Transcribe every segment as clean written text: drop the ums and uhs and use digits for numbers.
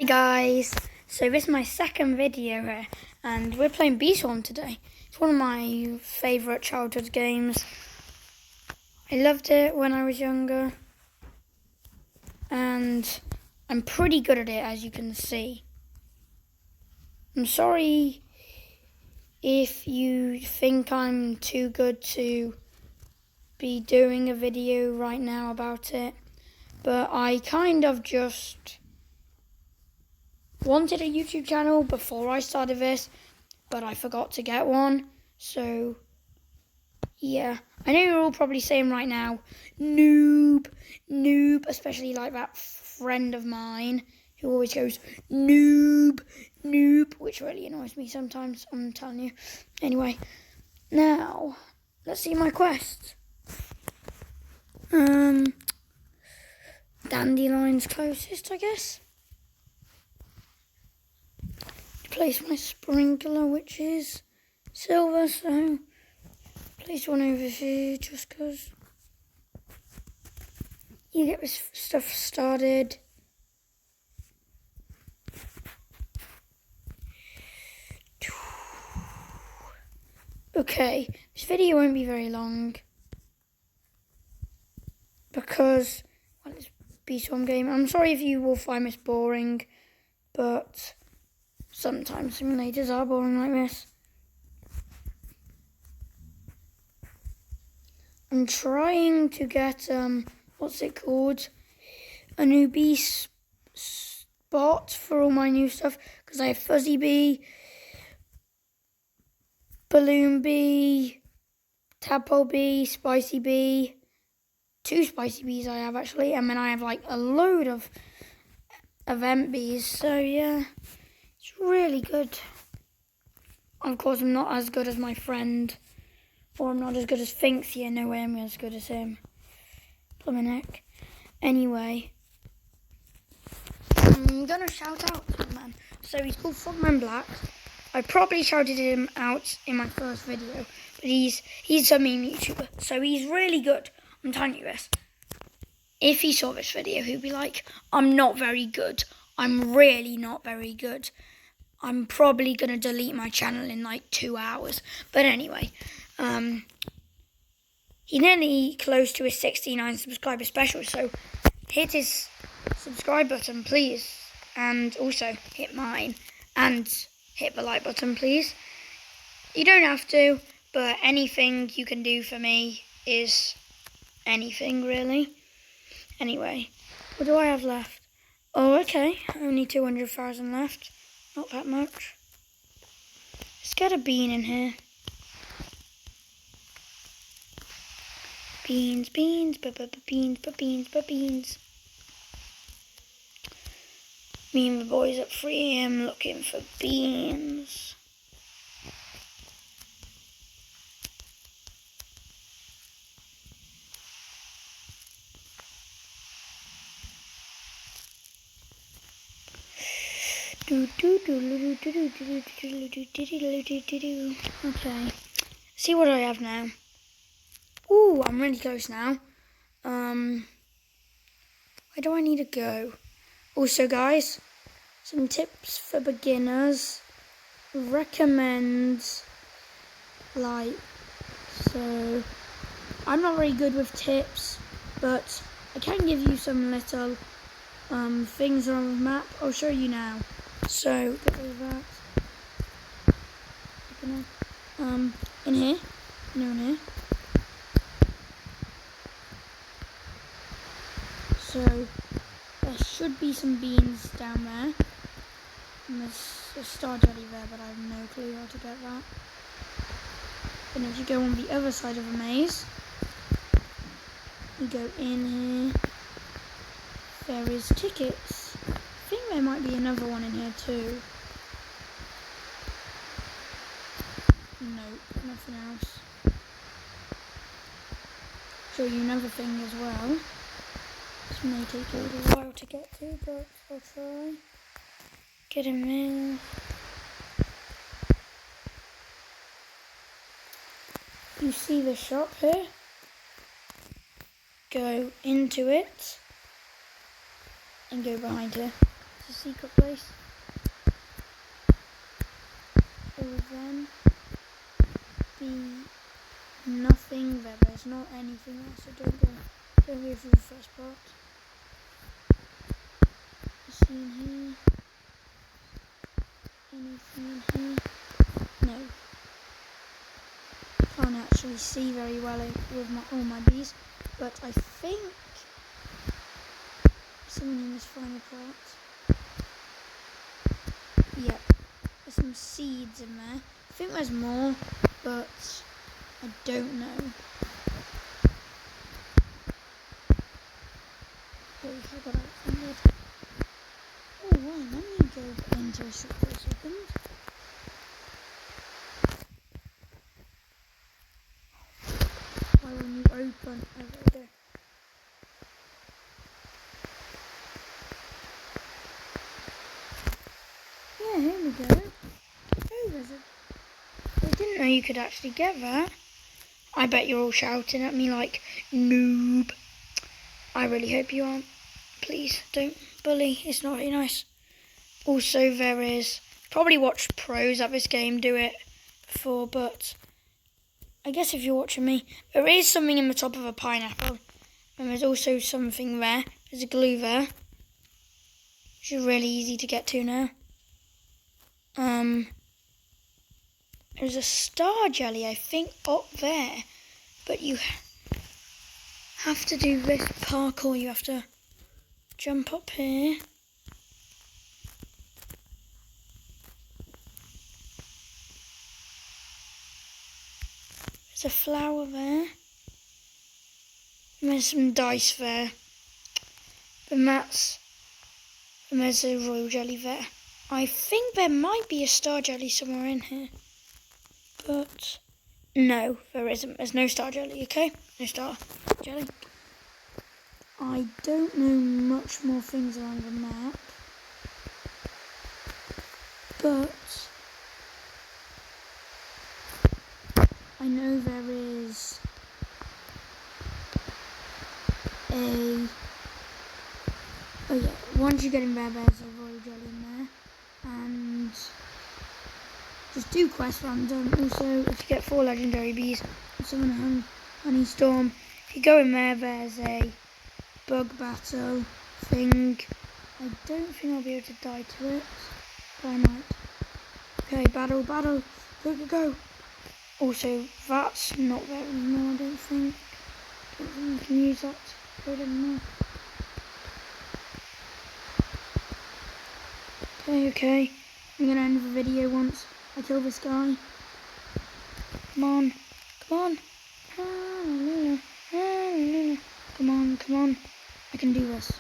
Hey guys, so this is my second video here and we're playing Bee-Swarm today. It's one of my favourite childhood games. I loved it when I was younger and I'm pretty good at it, as you can see. I'm sorry if you think I'm too good to be doing a video right now about it, but I kind of just wanted a YouTube channel before I started this, but I forgot to get one. So yeah, I know you're all probably saying right now, noob, noob, especially like that friend of mine who always goes noob, noob, which really annoys me sometimes, I'm telling you. Anyway, now let's see my quest. Dandelion's closest, I guess. Place my sprinkler, which is silver, so place one over here just because you get this stuff started. Okay, this video won't be very long because, well, it's a Bee-Swarm game. I'm sorry if you will find this boring, but sometimes simulators are boring like this. I'm trying to get, what's it called? A new bee spot for all my new stuff, because I have Fuzzy Bee, Balloon Bee, Tadpole Bee, Spicy Bee, 2 Spicy Bees I have actually, and then I have like a load of event bees, so yeah, it's really good. Of course, I'm not as good as my friend, or I'm not as good as Finksy, no way I'm as good as him. Plumberneck. Anyway, I'm gonna shout out to him, man. So he's called Frogman Black. I probably shouted him out in my first video, but he's a meme YouTuber, so he's really good. I'm telling you this. If he saw this video, he'd be like, I'm not very good. I'm really not very good. I'm probably gonna delete my channel in like 2 hours. But anyway, he's nearly close to his 69 subscriber special, so hit his subscribe button, please. And also hit mine. And hit the like button, please. You don't have to, but anything you can do for me is anything, really. Anyway, what do I have left? Oh, okay, only 200,000 left. Not that much. Let's get a bean in here. Beans, beans, beans, beans. Me and the boys at 3 AM looking for beans. Okay. See what I have now. Ooh, I'm really close now. Where do I need to go? Also, guys, some tips for beginners. Recommend, so I'm not very good with tips, but I can give you some little things on the map. I'll show you now. So get rid of that. In here, in here. So there should be some beans down there. And there's a star jelly there, but I have no clue how to get that. And if you go on the other side of the maze, you go in here. There is tickets. I think there might be another one in here too. Nope, nothing else. Show you another thing as well. This may take a little while to get to, but I'll try. Get him in. You see the shop here? Go into it and go behind here. It's the secret place. There will then be nothing there. There's not anything else, so don't go through the first part. See in here? Anything in here? No. Can't actually see very well with all my bees, but I think something in this final part. Yep, there's some seeds in there. I think there's more, but I don't know. Okay, I got it. Oh, right, let me go into a shop for a second. Why won't you open? Oh, there we go. Yeah, here we go. Oh, there's a... I didn't know you could actually get that. I bet you're all shouting at me like, noob. I really hope you aren't. Please, don't bully. It's not very nice. Also, there is... Probably watched pros at this game do it before, but... I guess if you're watching me, there is something in the top of a pineapple. And there's also something there. There's a glue there. Which is really easy to get to now. There's a star jelly, I think, up there. But you have to do this parkour. You have to jump up here. There's a flower there. And there's some dice there. And there's a royal jelly there. I think there might be a star jelly somewhere in here. But no, there isn't. There's no star jelly, okay? No star jelly. I don't know much more things around the map. But I know there is a... Oh yeah, once you get in there, there's a royal jelly in there. And just do quests random. Also, if you get 4 legendary bees, summon a honey storm. If you go in there, there's a bug battle thing. I don't think I'll be able to die to it, but I might. Okay, battle, go, go, go. Also, that's not there anymore, I don't think. I don't think you can use that code anymore. Okay. I'm gonna end the video once I kill this guy. Come on. Come on. I can do this.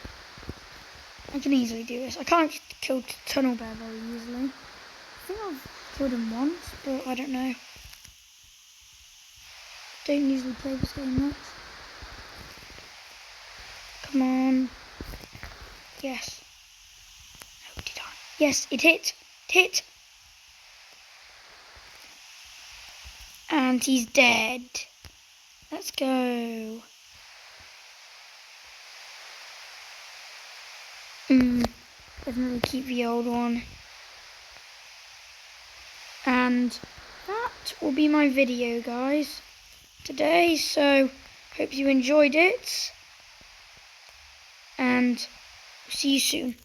I can easily do this. I can't kill Tunnel Bear very easily. I think I've killed him once, but I don't know. Don't usually play this game much. Come on. Yes. Oh, did I? Yes, it hit. It hit. And he's dead. Let's go. Definitely keep the old one. And that will be my video, guys, today. So, hope you enjoyed it. And see you soon.